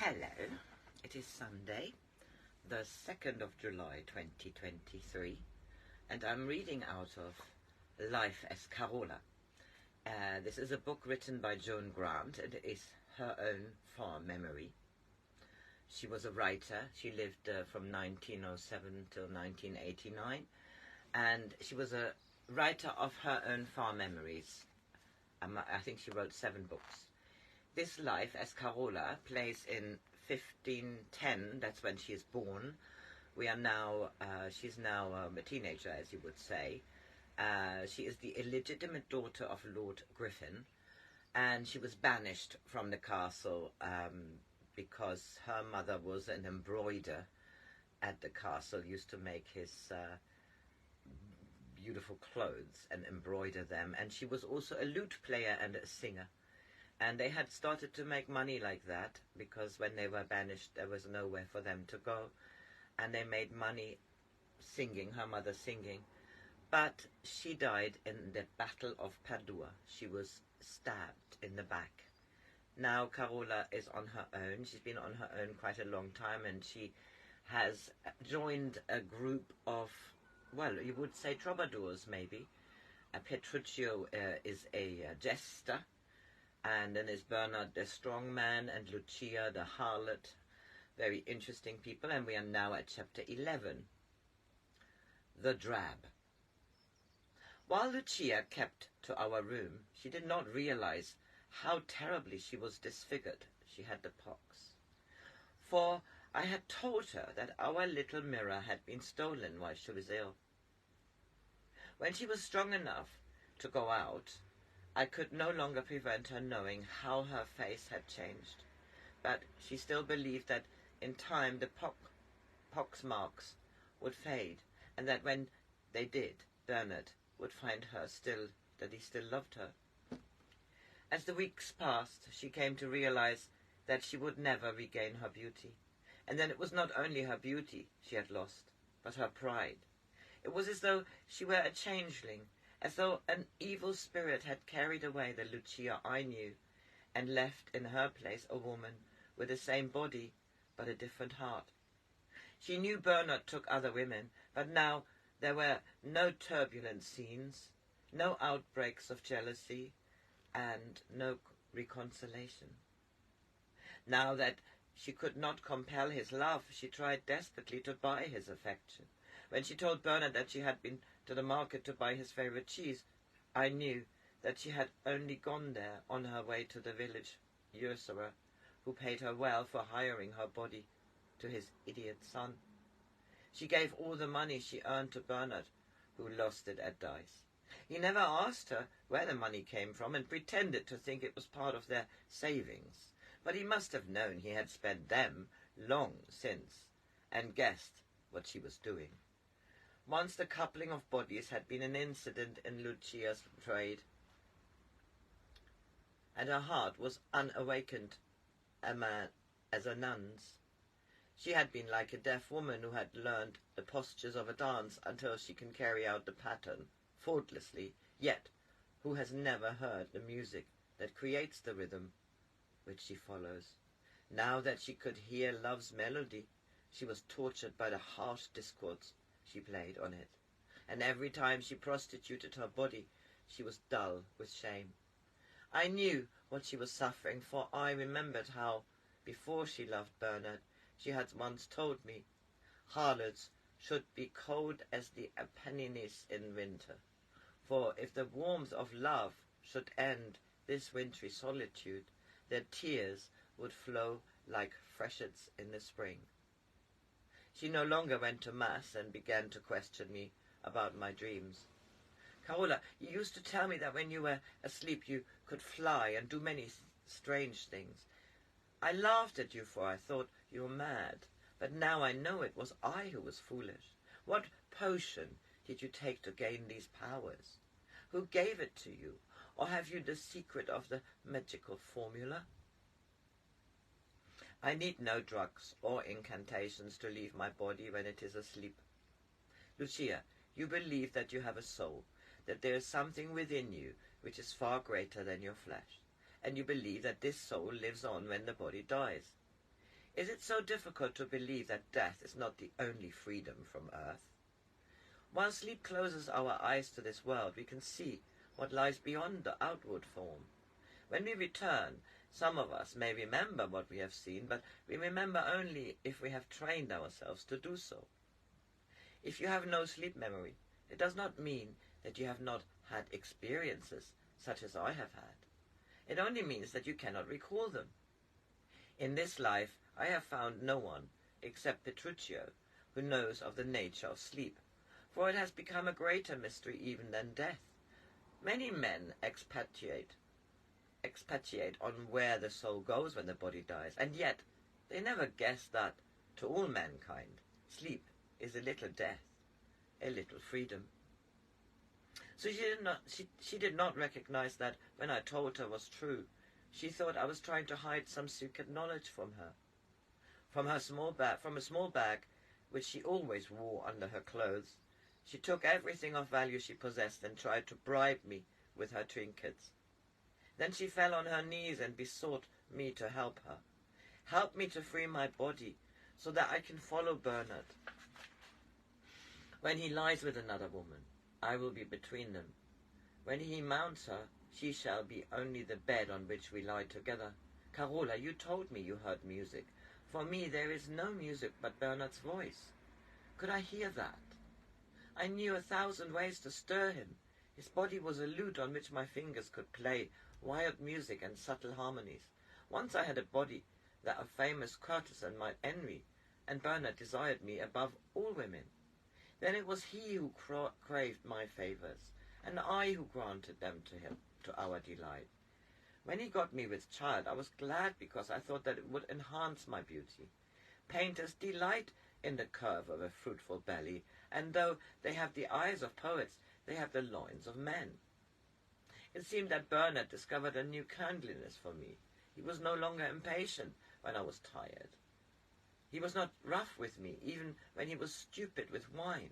Hello, it is Sunday, the 2nd of July 2023, and I'm reading out of Life as Carola. This is a book written by Joan Grant, and it is her own farm memory. She was a writer. She lived from 1907 till 1989, and she was a writer of her own farm memories. I think she wrote 7 books. This Life as Carola plays in 1510, that's when she is born. We are now, she's now a teenager, as you would say. She is the illegitimate daughter of Lord Griffin, and she was banished from the castle because her mother was an embroider at the castle, used to make his beautiful clothes and embroider them, and she was also a lute player and a singer. And they had started to make money like that, because when they were banished there was nowhere for them to go, and they made money singing, her mother singing. But she died in the Battle of Padua. She was stabbed in the back. Now Carola is on her own. She's been on her own quite a long time, and she has joined a group of, well, you would say troubadours maybe. Petruccio is a jester, and then is Bernard the strong man, and Lucia the harlot. Very interesting people, and we are now at chapter 11. The Drab. While Lucia kept to our room, she did not realize how terribly she was disfigured. She had the pox. For I had told her that our little mirror had been stolen while she was ill. When she was strong enough to go out, I could no longer prevent her knowing how her face had changed, but she still believed that in time the pox marks would fade, and that when they did, Bernard would find her still, that he still loved her. As the weeks passed, she came to realize that she would never regain her beauty, and then it was not only her beauty she had lost, but her pride. It was as though she were a changeling, as though an evil spirit had carried away the Lucia I knew, and left in her place a woman with the same body, but a different heart. She knew Bernard took other women, but now there were no turbulent scenes, no outbreaks of jealousy, and no reconciliation. Now that she could not compel his love, she tried desperately to buy his affection. When she told Bernard that she had been to the market to buy his favorite cheese, I knew that she had only gone there on her way to the village usurer, who paid her well for hiring her body to his idiot son. She gave all the money she earned to Bernard, who lost it at dice. He never asked her where the money came from, and pretended to think it was part of their savings, but he must have known he had spent them long since, and guessed what she was doing. Once the coupling of bodies had been an incident in Lucia's trade, and her heart was unawakened as a nun's. She had been like a deaf woman who had learned the postures of a dance until she can carry out the pattern faultlessly, yet who has never heard the music that creates the rhythm which she follows. Now that she could hear love's melody, she was tortured by the harsh discords she played on it, and every time she prostituted her body, she was dull with shame. I knew what she was suffering, for I remembered how, before she loved Bernard, she had once told me, harlots should be cold as the Apennines in winter, for if the warmth of love should end this wintry solitude, their tears would flow like freshets in the spring. She no longer went to Mass and began to question me about my dreams. Carola, you used to tell me that when you were asleep you could fly and do many strange things. I laughed at you, for I thought you were mad, but now I know it was I who was foolish. What potion did you take to gain these powers? Who gave it to you? Or have you the secret of the magical formula? I need no drugs or incantations to leave my body when it is asleep. Lucia, you believe that you have a soul, that there is something within you which is far greater than your flesh, and you believe that this soul lives on when the body dies. Is it so difficult to believe that death is not the only freedom from earth? While sleep closes our eyes to this world, we can see what lies beyond the outward form. When we return, some of us may remember what we have seen, but we remember only if we have trained ourselves to do so. If you have no sleep memory, it does not mean that you have not had experiences such as I have had. It only means that you cannot recall them. In this life, I have found no one, except Petruchio, who knows of the nature of sleep, for it has become a greater mystery even than death. Many men expatiate on where the soul goes when the body dies, and yet they never guess that, to all mankind, sleep is a little death, a little freedom. So she did not recognize that when I told her was true. She thought I was trying to hide some secret knowledge from her. From a small bag, which she always wore under her clothes, she took everything of value she possessed and tried to bribe me with her trinkets. Then she fell on her knees and besought me to help her. Help me to free my body, so that I can follow Bernard. When he lies with another woman, I will be between them. When he mounts her, she shall be only the bed on which we lie together. Carola, you told me you heard music. For me there is no music but Bernard's voice. Could I hear that? I knew 1,000 ways to stir him. His body was a lute on which my fingers could play wild music and subtle harmonies. Once I had a body that a famous courtesan might envy, and Bernard desired me above all women. Then it was he who craved my favours, and I who granted them to him, to our delight. When he got me with child, I was glad because I thought that it would enhance my beauty. Painters delight in the curve of a fruitful belly, and though they have the eyes of poets, they have the loins of men. It seemed that Bernard discovered a new kindliness for me. He was no longer impatient when I was tired. He was not rough with me, even when he was stupid with wine.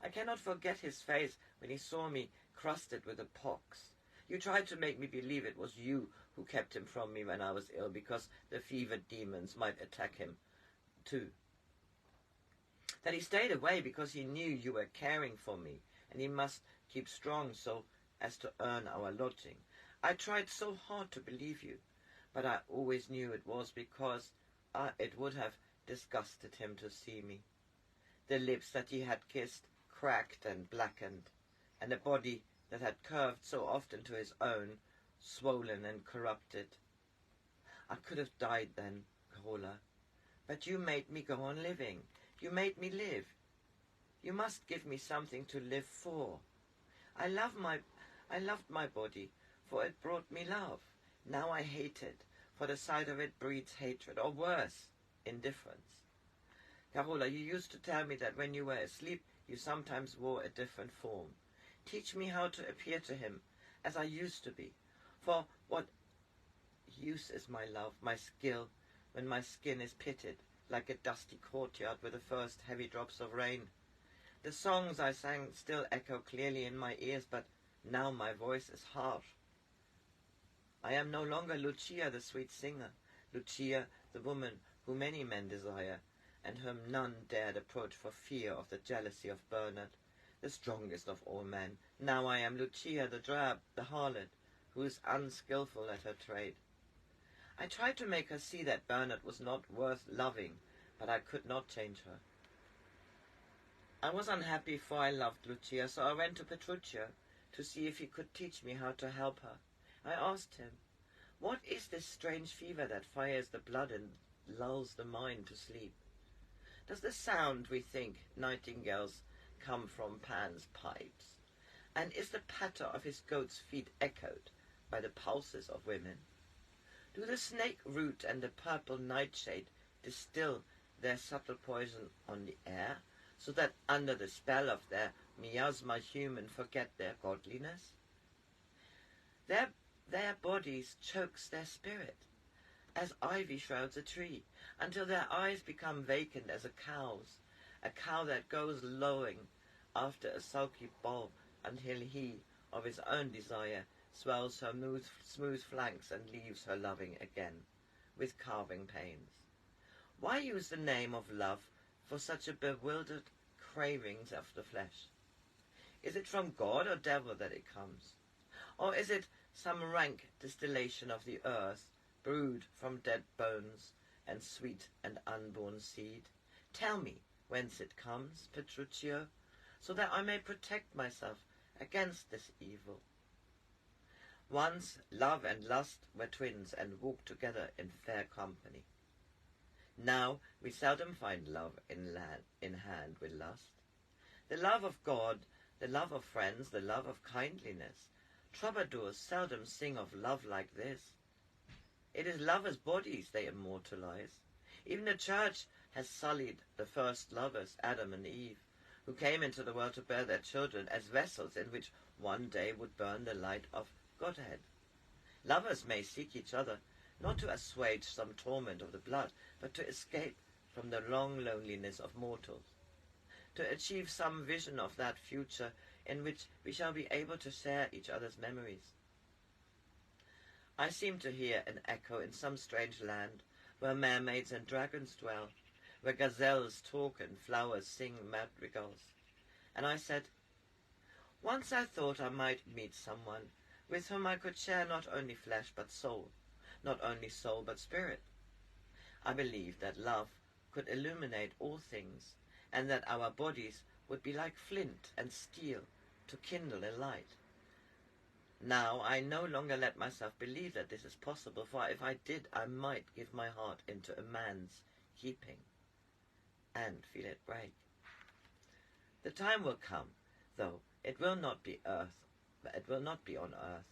I cannot forget his face when he saw me crusted with a pox. You tried to make me believe it was you who kept him from me when I was ill, because the fevered demons might attack him too. That he stayed away because he knew you were caring for me, and he must keep strong so as to earn our lodging. I tried so hard to believe you, but I always knew it was because it would have disgusted him to see me. The lips that he had kissed cracked and blackened, and a body that had curved so often to his own, swollen and corrupted. I could have died then, Carola, but you made me go on living. You made me live. You must give me something to live for. I loved my body, for it brought me love. Now I hate it, for the sight of it breeds hatred, or worse, indifference. Carola, you used to tell me that when you were asleep, you sometimes wore a different form. Teach me how to appear to him as I used to be. For what use is my love, my skill, when my skin is pitted like a dusty courtyard with the first heavy drops of rain? The songs I sang still echo clearly in my ears, but now my voice is harsh. I am no longer Lucia, the sweet singer, Lucia, the woman who many men desire, and whom none dared approach for fear of the jealousy of Bernard, the strongest of all men. Now I am Lucia, the Drab, the harlot, who is unskilful at her trade. I tried to make her see that Bernard was not worth loving, but I could not change her. I was unhappy, for I loved Lucia, so I went to Petruchio to see if he could teach me how to help her. I asked him, "What is this strange fever that fires the blood and lulls the mind to sleep? Does the sound, we think, nightingales come from Pan's pipes? And is the patter of his goat's feet echoed by the pulses of women? Do the snake root and the purple nightshade distill their subtle poison on the air, so that under the spell of their miasma human forget their godliness? Their bodies chokes their spirit, as ivy shrouds a tree, until their eyes become vacant as a cow that goes lowing after a sulky bull, until he, of his own desire, swells her smooth flanks and leaves her loving again, with carving pains. Why use the name of love for such a bewildered cravings of the flesh? Is it from God or devil that it comes? Or is it some rank distillation of the earth, brewed from dead bones and sweet and unborn seed? Tell me whence it comes, Petruchio, so that I may protect myself against this evil. Once love and lust were twins and walked together in fair company. Now we seldom find love in hand with lust. The love of God, the love of friends, the love of kindliness. Troubadours seldom sing of love like this. It is lovers' bodies they immortalize. Even the church has sullied the first lovers, Adam and Eve, who came into the world to bear their children as vessels in which one day would burn the light of Godhead. Lovers may seek each other, not to assuage some torment of the blood, but to escape from the long loneliness of mortals, to achieve some vision of that future in which we shall be able to share each other's memories. I seem to hear an echo in some strange land where mermaids and dragons dwell, where gazelles talk and flowers sing madrigals. And I said, once I thought I might meet someone with whom I could share not only flesh but soul, not only soul but spirit. I believed that love could illuminate all things, and that our bodies would be like flint and steel to kindle a light. Now I no longer let myself believe that this is possible, for if I did, I might give my heart into a man's keeping and feel it break. The time will come, though it will not be on earth,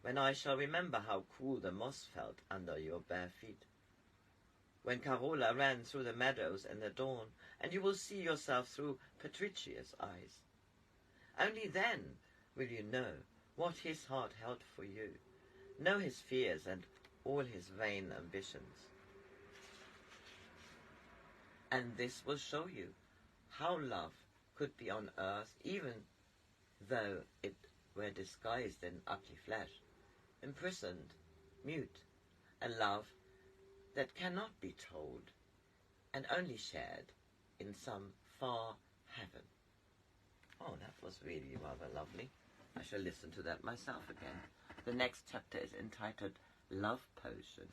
when I shall remember how cool the moss felt under your bare feet, when Carola ran through the meadows in the dawn, and you will see yourself through Patricia's eyes. Only then will you know what his heart held for you, know his fears and all his vain ambitions. And this will show you how love could be on earth, even though it were disguised in ugly flesh, imprisoned, mute, a love that cannot be told and only shared in some far heaven. Oh, that was really rather lovely. I shall listen to that myself again. The next chapter is entitled Love Potion.